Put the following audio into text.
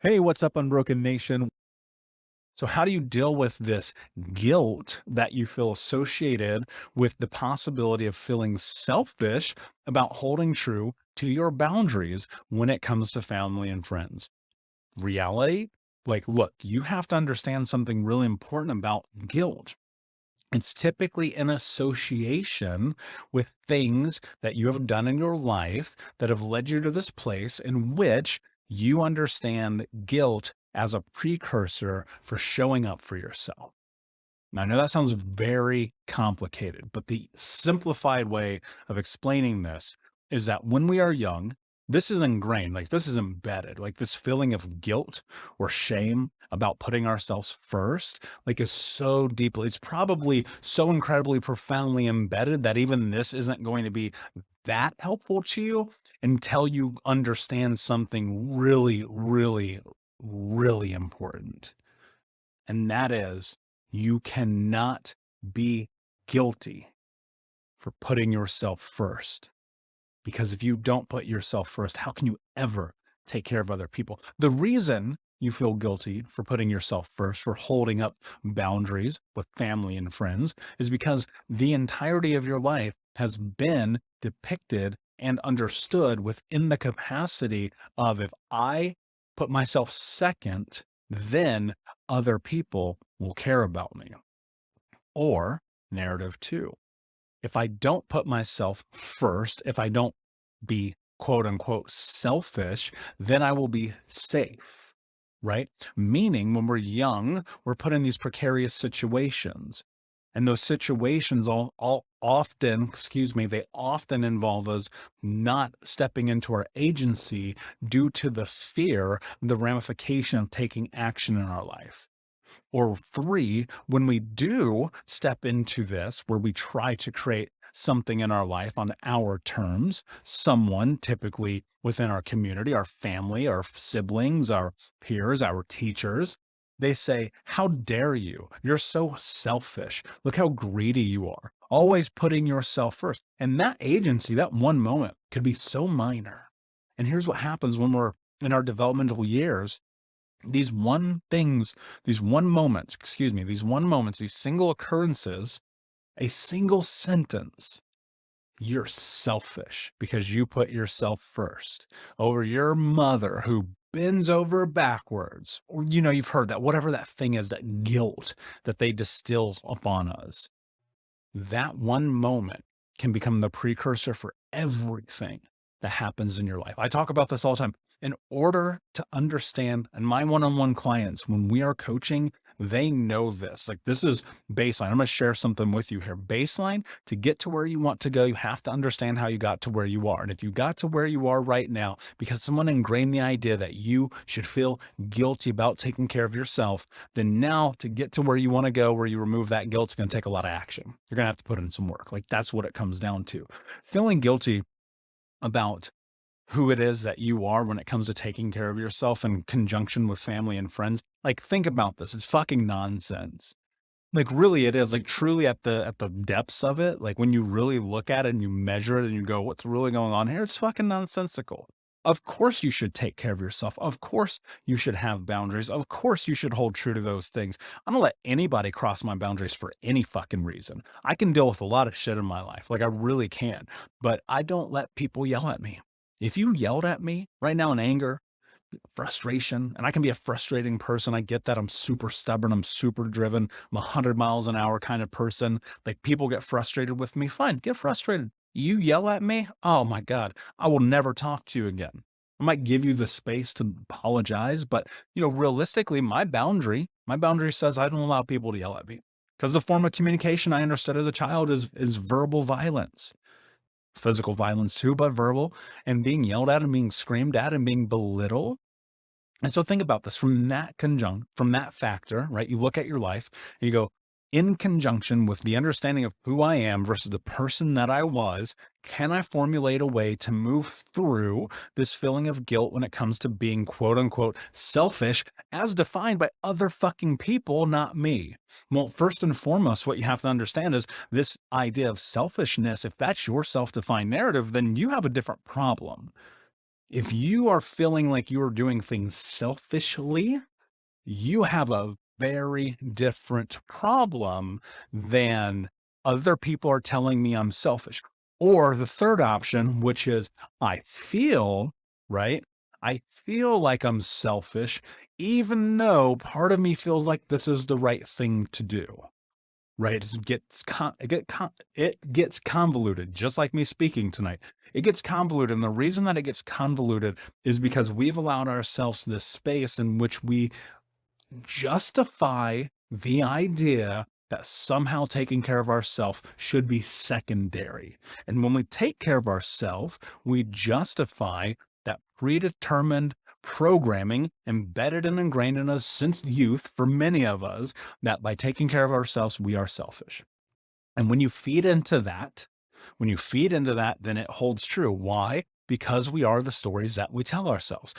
Hey, what's up, Unbroken Nation? So, how do you deal with this guilt that you feel associated with the possibility of feeling selfish about holding true to your boundaries when it comes to family and friends? Reality, like, look, you have to understand something really important about guilt. It's typically in association with things that you have done in your life that have led you to this place in which you understand guilt as a precursor for showing up for yourself. Now, I know that sounds very complicated, but the simplified way of explaining this is that when we are young, this is ingrained, like this is embedded, like this feeling of guilt or shame about putting ourselves first, like is so deeply, it's probably so incredibly profoundly embedded that even this isn't going to be that helpful to you until you understand something really, really, really important. And that is you cannot be guilty for putting yourself first. Because if you don't put yourself first, how can you ever take care of other people? The reason you feel guilty for putting yourself first, for holding up boundaries with family and friends, is because the entirety of your life has been depicted and understood within the capacity of if I put myself second, then other people will care about me. Or narrative two, if I don't put myself first, if I don't be quote unquote selfish, then I will be safe, right? Meaning when we're young, we're put in these precarious situations. And those situations all often, excuse me, they often involve us not stepping into our agency due to the fear, the ramification of taking action in our life. Or three, when we do step into this, where we try to create something in our life on our terms, someone typically within our community, our family, our siblings, our peers, our teachers, they say, how dare you? You're so selfish. Look how greedy you are. Always putting yourself first. And that agency, that one moment could be so minor. And here's what happens when we're in our developmental years, these one things, these one moments, excuse me, these one moments, these single occurrences, a single sentence, you're selfish because you put yourself first over your mother who bends over backwards. Or, you've heard that, whatever that thing is, that guilt that they distill upon us. That one moment can become the precursor for everything that happens in your life. I talk about this all the time. In order to understand, and my one-on-one clients, when we are coaching, they know this. Like this is baseline. I'm going to share something with you here. Baseline, to get to where you want to go, you have to understand how you got to where you are. And if you got to where you are right now because someone ingrained the idea that you should feel guilty about taking care of yourself, then now to get to where you want to go, where you remove that guilt, it's going to take a lot of action. You're going to have to put in some work. Like that's what it comes down to. Feeling guilty about who it is that you are when it comes to taking care of yourself in conjunction with family and friends. Like, think about this. It's fucking nonsense. Like, really, it is. Like, truly at the depths of it, like when you really look at it and you measure it and you go, what's really going on here? It's fucking nonsensical. Of course you should take care of yourself. Of course you should have boundaries. Of course you should hold true to those things. I don't let anybody cross my boundaries for any fucking reason. I can deal with a lot of shit in my life. Like I really can, but I don't let people yell at me. If you yelled at me right now in anger, frustration, and I can be a frustrating person. I get that. I'm super stubborn. I'm super driven. I'm 100 miles an hour kind of person. Like people get frustrated with me. Fine, get frustrated. You yell at me. Oh my God, I will never talk to you again. I might give you the space to apologize, but realistically, my boundary says I don't allow people to yell at me because the form of communication I understood as a child is verbal violence, physical violence too, but verbal, and being yelled at and being screamed at and being belittled. And so think about this from that factor, right? You look at your life and you go, in conjunction with the understanding of who I am versus the person that I was, can I formulate a way to move through this feeling of guilt when it comes to being quote unquote selfish as defined by other fucking people, not me? Well, first and foremost, what you have to understand is this idea of selfishness. If that's your self defined narrative, then you have a different problem. If you are feeling like you are doing things selfishly, you have a very different problem than other people are telling me I'm selfish. Or the third option, which is I feel, right? I feel like I'm selfish, even though part of me feels like this is the right thing to do. Right? It gets convoluted, just like me speaking tonight. It gets convoluted, and the reason that it gets convoluted is because we've allowed ourselves this space in which we justify the idea that somehow taking care of ourselves should be secondary. And when we take care of ourselves, we justify that predetermined programming embedded and ingrained in us since youth for many of us that by taking care of ourselves, we are selfish. And when you feed into that, then it holds true. Why? Because we are the stories that we tell ourselves.